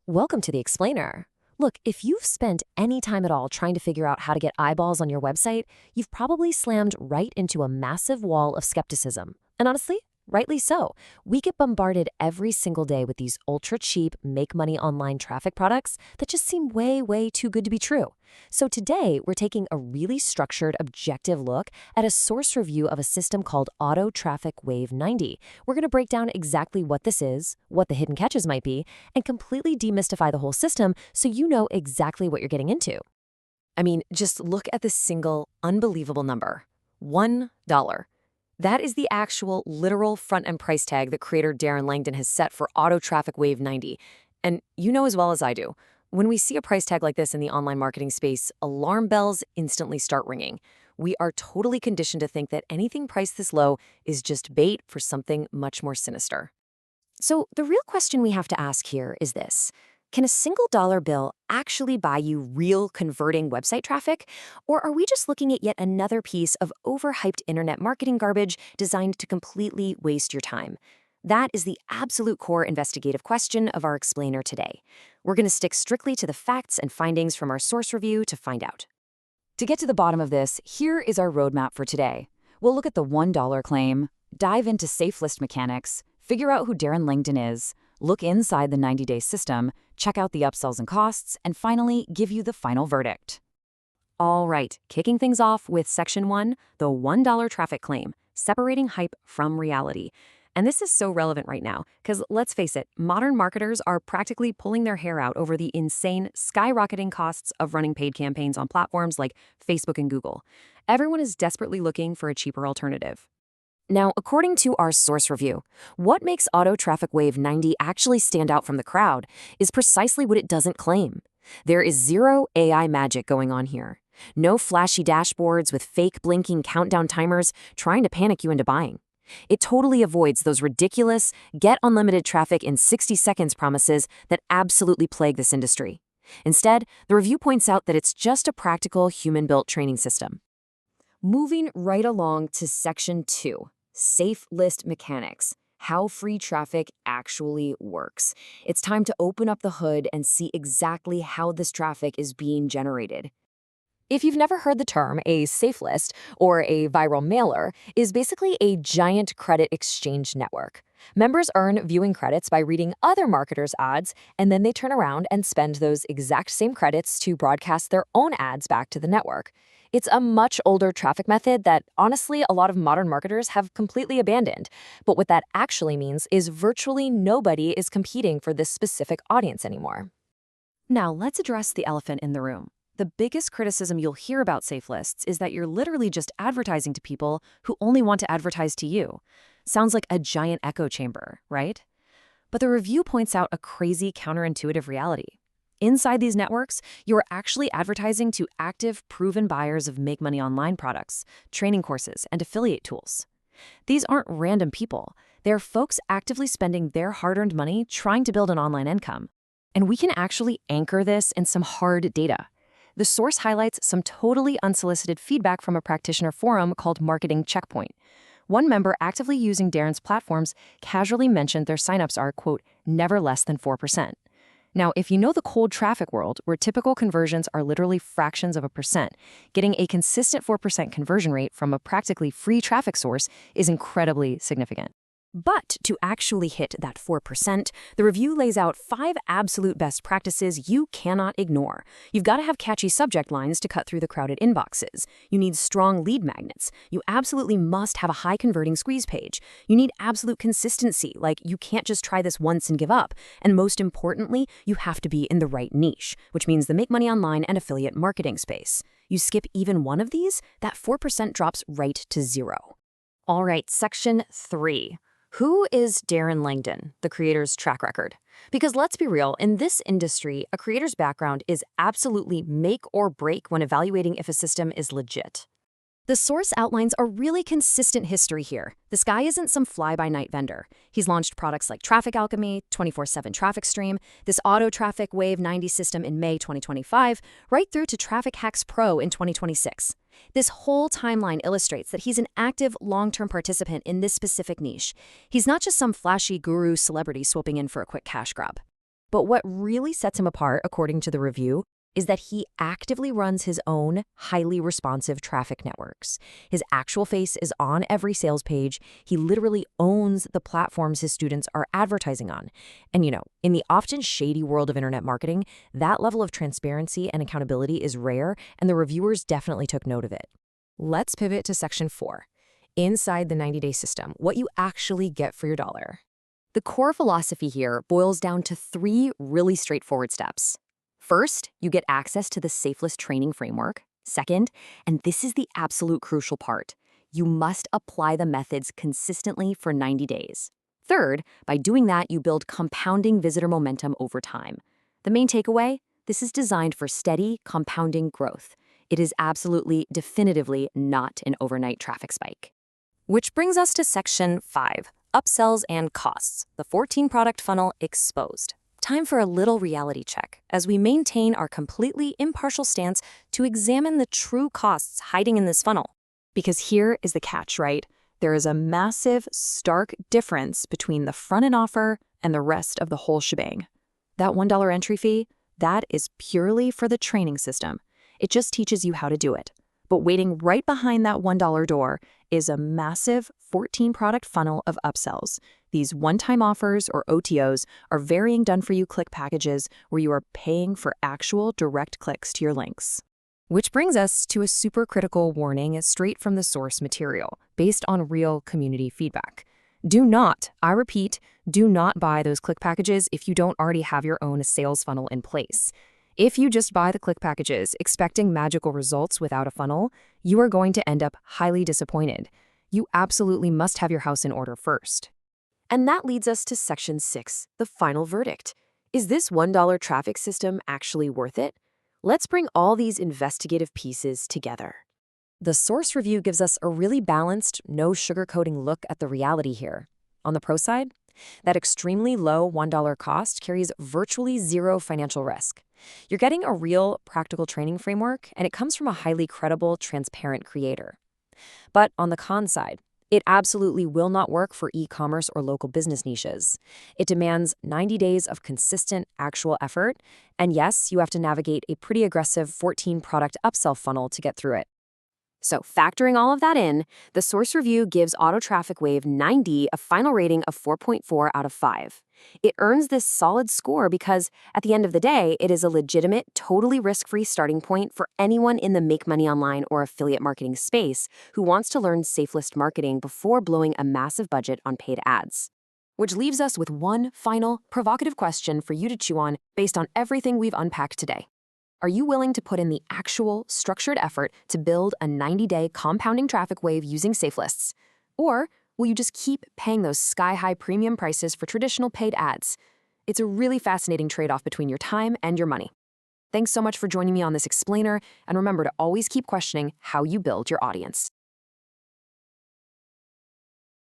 Welcome to the Explainer. Look, if you've spent any time at all trying to figure out how to get eyeballs on your website, you've probably slammed right into a massive wall of skepticism. And honestly, rightly so. We get bombarded every single day with these ultra-cheap, make-money online traffic products that just seem way, way too good to be true. So today, we're taking a really structured, objective look at a source review of a system called Auto Traffic Wave 90. We're going to break down exactly what this is, what the hidden catches might be, and completely demystify the whole system so you know exactly what you're getting into. I mean, just look at this single, unbelievable number. $1. That is the actual, literal front-end price tag that creator Darren Langdon has set for Auto Traffic Wave 90. And you know as well as I do, when we see a price tag like this in the online marketing space, alarm bells instantly start ringing. We are totally conditioned to think that anything priced this low is just bait for something much more sinister. So the real question we have to ask here is this. Can a single dollar bill actually buy you real converting website traffic? Or are we just looking at yet another piece of overhyped internet marketing garbage designed to completely waste your time? That is the absolute core investigative question of our explainer today. We're going to stick strictly to the facts and findings from our source review to find out. To get to the bottom of this, here is our roadmap for today. We'll look at the $1 claim, dive into safe list mechanics, figure out who Darren Langdon is, look inside the 90-day system, check out the upsells and costs, and finally give you the final verdict. All right, kicking things off with Section 1, the $1 traffic claim, separating hype from reality. And this is so relevant right now, because let's face it, modern marketers are practically pulling their hair out over the insane, skyrocketing costs of running paid campaigns on platforms like Facebook and Google. Everyone is desperately looking for a cheaper alternative. Now, according to our source review, what makes Auto Traffic Wave 90 actually stand out from the crowd is precisely what it doesn't claim. There is zero AI magic going on here. No flashy dashboards with fake blinking countdown timers trying to panic you into buying. It totally avoids those ridiculous, get unlimited traffic in 60 seconds promises that absolutely plague this industry. Instead, the review points out that it's just a practical, human-built training system. Moving right along to Section 2. Safe list mechanics, how free traffic actually works. It's time to open up the hood and see exactly how this traffic is being generated. If you've never heard the term, a safe list or a viral mailer is basically a giant credit exchange network. Members earn viewing credits by reading other marketers' ads, and then they turn around and spend those exact same credits to broadcast their own ads back to the network. It's a much older traffic method that, honestly, a lot of modern marketers have completely abandoned. But what that actually means is virtually nobody is competing for this specific audience anymore. Now, let's address the elephant in the room. The biggest criticism you'll hear about safe lists is that you're literally just advertising to people who only want to advertise to you. Sounds like a giant echo chamber, right? But the review points out a crazy counterintuitive reality. Inside these networks, you are actually advertising to active, proven buyers of make-money online products, training courses, and affiliate tools. These aren't random people. They're folks actively spending their hard-earned money trying to build an online income. And we can actually anchor this in some hard data. The source highlights some totally unsolicited feedback from a practitioner forum called Marketing Checkpoint. One member actively using Darren's platforms casually mentioned their signups are, quote, never less than 4%. Now, if you know the cold traffic world, where typical conversions are literally fractions of a percent, getting a consistent 4% conversion rate from a practically free traffic source is incredibly significant. But to actually hit that 4%, the review lays out 5 absolute best practices you cannot ignore. You've got to have catchy subject lines to cut through the crowded inboxes. You need strong lead magnets. You absolutely must have a high-converting squeeze page. You need absolute consistency, like you can't just try this once and give up. And most importantly, you have to be in the right niche, which means the make money online and affiliate marketing space. You skip even one of these, that 4% drops right to 0. All right, Section 3. Who is Darren Langdon, the creator's track record? Because let's be real, in this industry, a creator's background is absolutely make or break when evaluating if a system is legit. The source outlines a really consistent history here. This guy isn't some fly-by-night vendor. He's launched products like Traffic Alchemy, 24/7 Traffic Stream, this Auto Traffic Wave 90 system in May 2025, right through to Traffic Hacks Pro in 2026. This whole timeline illustrates that he's an active, long-term participant in this specific niche. He's not just some flashy guru celebrity swooping in for a quick cash grab. But what really sets him apart, according to the review, is that he actively runs his own highly responsive traffic networks. His actual face is on every sales page. He literally owns the platforms his students are advertising on. And in the often shady world of internet marketing, that level of transparency and accountability is rare, and the reviewers definitely took note of it. Let's pivot to section 4. Inside the 90-day system, what you actually get for your dollar. The core philosophy here boils down to 3 really straightforward steps. First, you get access to the SafeList training framework. Second, and this is the absolute crucial part, you must apply the methods consistently for 90 days. Third, by doing that, you build compounding visitor momentum over time. The main takeaway? This is designed for steady, compounding growth. It is absolutely, definitively not an overnight traffic spike. Which brings us to section 5, upsells and costs, the 14-product funnel exposed. Time for a little reality check as we maintain our completely impartial stance to examine the true costs hiding in this funnel. Because here is the catch, right? There is a massive, stark difference between the front-end offer and the rest of the whole shebang. That $1 entry fee, that is purely for the training system. It just teaches you how to do it. But waiting right behind that $1 door is a massive 14-product funnel of upsells. These one-time offers, or OTOs, are varying done-for-you click packages where you are paying for actual direct clicks to your links. Which brings us to a super critical warning straight from the source material, based on real community feedback. Do not, I repeat, do not buy those click packages if you don't already have your own sales funnel in place. If you just buy the click packages expecting magical results without a funnel, you are going to end up highly disappointed. You absolutely must have your house in order first. And that leads us to section 6, the final verdict. Is this $1 traffic system actually worth it? Let's bring all these investigative pieces together. The source review gives us a really balanced, no sugarcoating look at the reality here. On the pro side, that extremely low $1 cost carries virtually zero financial risk. You're getting a real, practical training framework, and it comes from a highly credible, transparent creator. But on the con side, it absolutely will not work for e-commerce or local business niches. It demands 90 days of consistent, actual effort, and yes, you have to navigate a pretty aggressive 14-product upsell funnel to get through it. So factoring all of that in, the source review gives Auto Traffic Wave 90 a final rating of 4.4 out of 5. It earns this solid score because, at the end of the day, it is a legitimate, totally risk-free starting point for anyone in the make money online or affiliate marketing space who wants to learn SafeList marketing before blowing a massive budget on paid ads. Which leaves us with one final, provocative question for you to chew on based on everything we've unpacked today. Are you willing to put in the actual, structured effort to build a 90-day compounding traffic wave using SafeLists? Or will you just keep paying those sky-high premium prices for traditional paid ads? It's a really fascinating trade-off between your time and your money. Thanks so much for joining me on this explainer, and remember to always keep questioning how you build your audience.